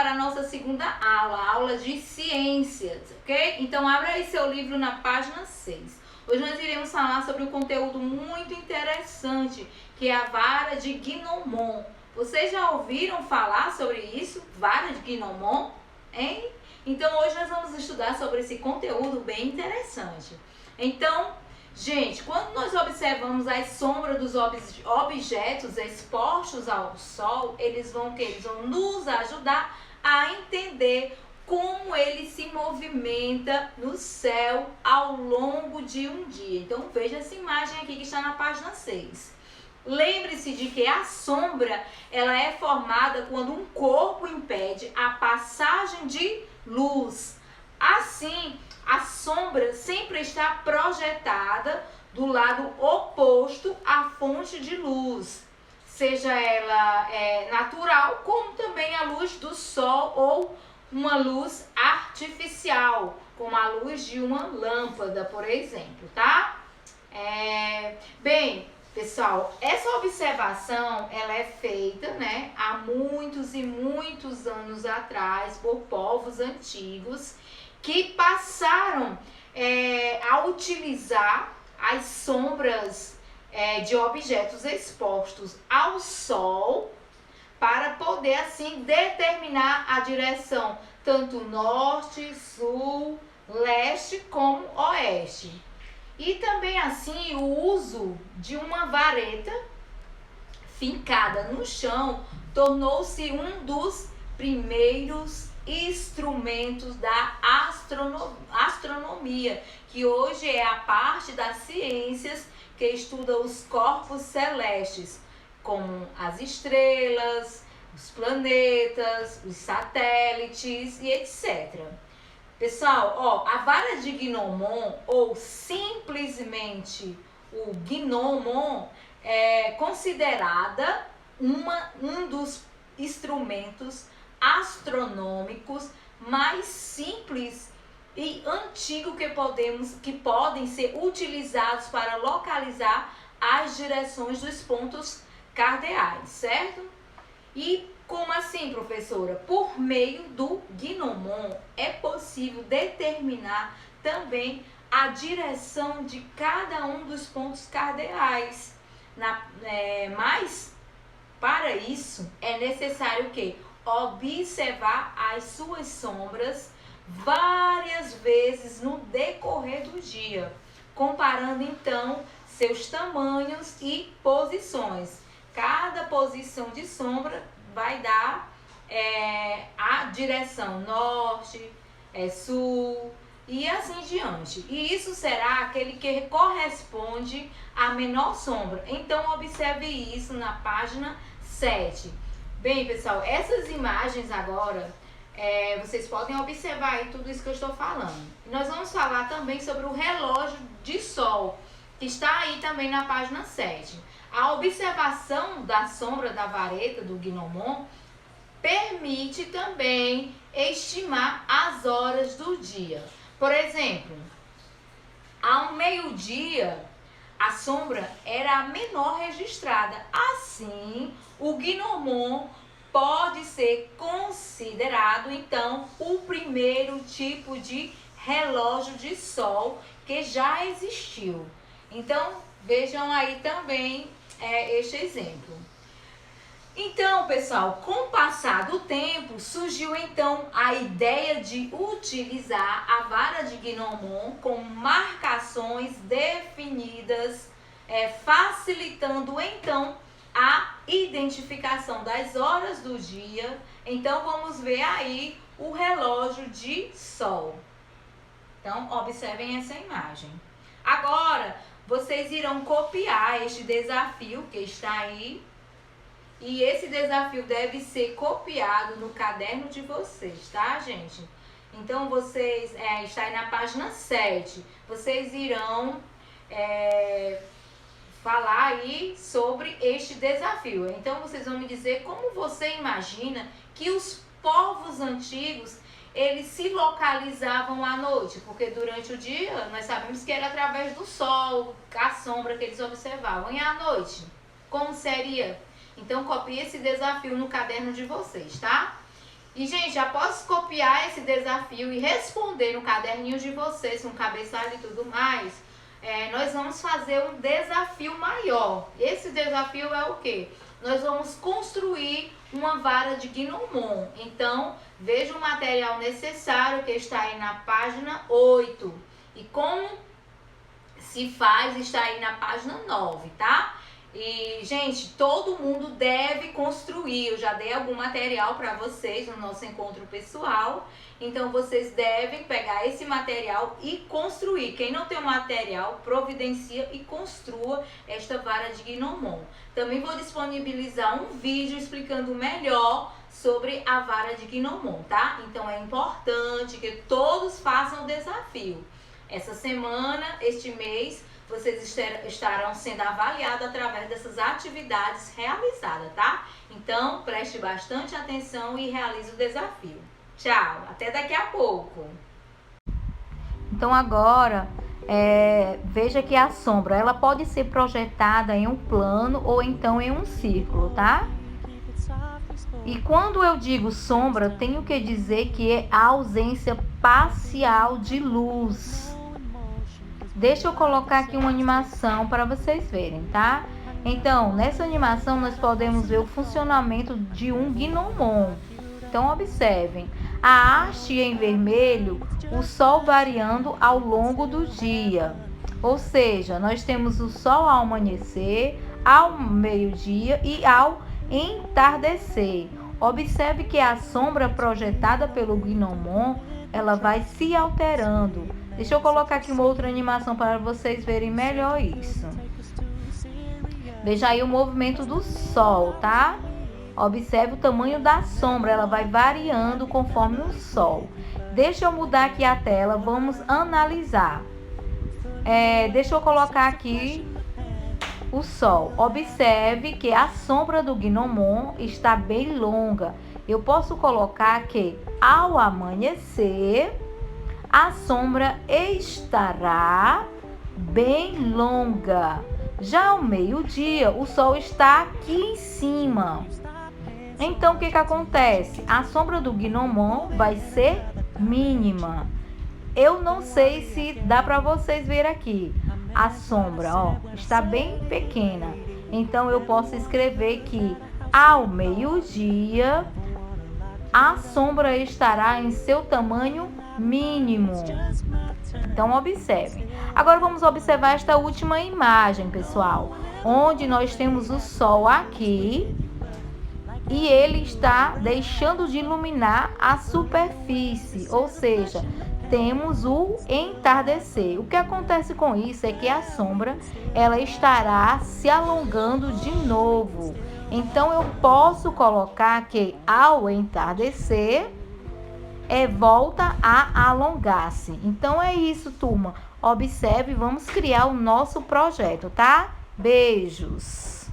para a nossa segunda aula, a aula de ciências, ok? Então, abra aí seu livro na página 6. Hoje nós iremos falar sobre um conteúdo muito interessante, que é a vara de Gnomon. Vocês já ouviram falar sobre isso? Vara de Gnomon? Hein? Então, hoje nós vamos estudar sobre esse conteúdo bem interessante. Então, gente, quando nós observamos as sombras dos objetos expostos ao sol, eles vão nos ajudar a entender como ele se movimenta no céu ao longo de um dia. Então, veja essa imagem aqui que está na página 6. Lembre-se de que a sombra ela é formada quando um corpo impede a passagem de luz. Assim, a sombra sempre está projetada do lado oposto à fonte de luz, seja ela natural, como também a luz do sol ou uma luz artificial, como a luz de uma lâmpada, por exemplo, tá? Bem, pessoal, essa observação ela é feita, né, há muitos e muitos anos atrás por povos antigos que passaram a utilizar as sombras de objetos expostos ao sol para poder assim determinar a direção tanto norte, sul, leste como oeste. E também assim o uso de uma vareta fincada no chão tornou-se um dos primeiros instrumentos da astronomia, que hoje é a parte das ciências que estuda os corpos celestes, como as estrelas, os planetas, os satélites e etc. Pessoal, a vara de Gnomon, ou simplesmente o Gnomon, é considerada um dos instrumentos astronômicos mais simples e antigos que podem ser utilizados para localizar as direções dos pontos cardeais, certo? E como assim, professora? Por meio do Gnomon é possível determinar também a direção de cada um dos pontos cardeais. Mas para isso é necessário o quê? Observar as suas sombras várias vezes no decorrer do dia, comparando então seus tamanhos e posições. Cada posição de sombra vai dar a direção norte, sul e assim diante. E isso será aquele que corresponde à menor sombra. Então, observe isso na página 7. Bem, pessoal, essas imagens agora, vocês podem observar aí tudo isso que eu estou falando. Nós vamos falar também sobre o relógio de sol, que está aí também na página 7. A observação da sombra da vareta do Gnomon permite também estimar as horas do dia. Por exemplo, ao meio-dia, a sombra era a menor registrada. Assim, o Gnomon pode ser considerado, então, o primeiro tipo de relógio de sol que já existiu. Então, vejam aí também este exemplo. Então, pessoal, com o passar do tempo, surgiu então a ideia de utilizar a vara de Gnomon com marcações definidas, facilitando então a identificação das horas do dia. Então, vamos ver aí o relógio de sol. Então, observem essa imagem. Agora, vocês irão copiar este desafio que está aí. E esse desafio deve ser copiado no caderno de vocês, tá, gente? Então, vocês, está aí na página 7. Vocês irão falar aí sobre este desafio. Então, vocês vão me dizer como você imagina que os povos antigos, eles se localizavam à noite. Porque durante o dia, nós sabemos que era através do sol, a sombra que eles observavam. E à noite, como seria? Então, copie esse desafio no caderno de vocês, tá? E, gente, após copiar esse desafio e responder no caderninho de vocês, com cabeçalho e tudo mais, nós vamos fazer um desafio maior. Esse desafio é o quê? Nós vamos construir uma vara de Gnomon. Então, veja o material necessário que está aí na página 8. E como se faz está aí na página 9, tá? E, gente, todo mundo deve construir. Eu já dei algum material para vocês no nosso encontro pessoal. Então, vocês devem pegar esse material e construir. Quem não tem o material, providencia e construa esta vara de Gnomon. Também vou disponibilizar um vídeo explicando melhor sobre a vara de Gnomon, tá? Então, é importante que todos façam o desafio. Essa semana, este mês, vocês estarão sendo avaliados através dessas atividades realizadas, tá? Então, preste bastante atenção e realize o desafio. Tchau, até daqui a pouco. Então, agora, veja que a sombra, ela pode ser projetada em um plano ou então em um círculo, tá? E quando eu digo sombra, tenho que dizer que é a ausência parcial de luz. Deixa eu colocar aqui uma animação para vocês verem, tá? Então, nessa animação nós podemos ver o funcionamento de um Gnomon. Então, observem. A haste em vermelho, o sol variando ao longo do dia. Ou seja, nós temos o sol ao amanhecer, ao meio-dia e ao entardecer. Observe que a sombra projetada pelo Gnomon, ela vai se alterando. Deixa eu colocar aqui uma outra animação para vocês verem melhor isso. Veja aí o movimento do sol, tá? Observe o tamanho da sombra, ela vai variando conforme o sol. Deixa eu mudar aqui a tela, vamos analisar. Deixa eu colocar aqui o sol. Observe que a sombra do Gnomon está bem longa. Eu posso colocar que ao amanhecer a sombra estará bem longa. Já ao meio-dia, o sol está aqui em cima. Então, o que acontece? A sombra do Gnomon vai ser mínima. Eu não sei se dá para vocês ver aqui. A sombra, ó, está bem pequena. Então, eu posso escrever que ao meio-dia a sombra estará em seu tamanho mínimo. Então, observe. Agora, vamos observar esta última imagem, pessoal, onde nós temos o sol aqui e ele está deixando de iluminar a superfície, ou seja, temos o entardecer. O que acontece com isso é que a sombra, ela estará se alongando de novo. Então, eu posso colocar que ao entardecer, volta a alongar-se. Então, é isso, turma. Observe, vamos criar o nosso projeto, tá? Beijos!